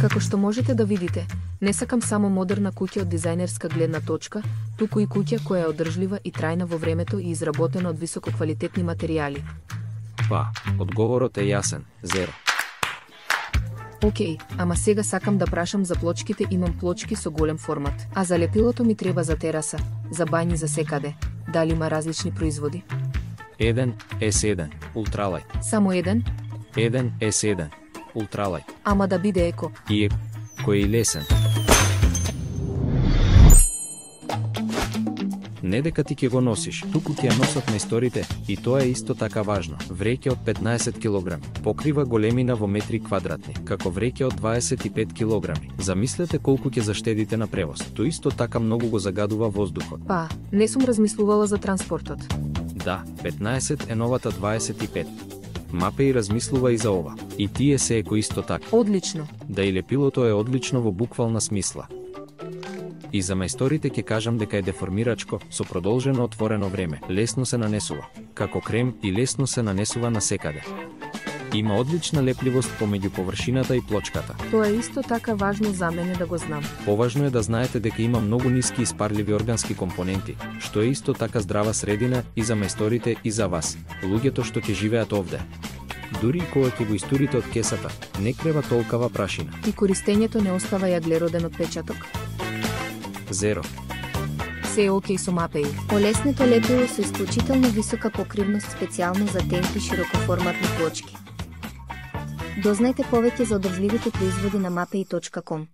Како што можете да видите, не сакам само модерна куќа од дизајнерска гледна точка, туку и куќа која е одржлива и трајна во времето и изработена од висококвалитетни материјали. Па, одговорот е јасен, зеро. Океј, ама сега сакам да прашам за плочките, имам плочки со голем формат. А за лепилото ми треба за тераса, за бањи, за секаде. Дали има различни производи? Еден S1, Ultralight. Само еден? Еден S1, Ultralight. Ама да биде еко. И кој е лесен. Не дека ти ќе го носиш, туку ќе ја носат мајсторите, и тоа е исто така важно. Вреќе од 15 кг покрива големина во метри квадратни, како вреќе од 25 кг. Замислете колку ќе заштедите на превоз. Тоа исто така многу го загадува воздухот. Па, не сум размислувала за транспортот. Да, 15 е новата 25. Мапеј размислува и за ова. И тие се еко исто така. Одлично. Да и лепилото е одлично во буквална смисла. И за мајсторите ќе кажам дека е деформирачко, со продолжено отворено време, лесно се нанесува, како крем и лесно се нанесува на секаде. Има одлична лепливост помеѓу површината и плочката. Тоа е исто така важно за мене да го знам. Поважно е да знаете дека има многу ниски испарливи органски компоненти, што е исто така здрава средина и за мајсторите и за вас, луѓето што ќе живеат овде. Дури и кога ќе го истурите од кесата, не крева толкава прашина. И користењето не остава јаглероден отпечаток? Зеро. Се е окей со мапеј. Олеснето лепило со исклучително висока покривност специјално за тенки широкоформатни плочки. Дознајте повеќе за одржливите производи на mapei.com.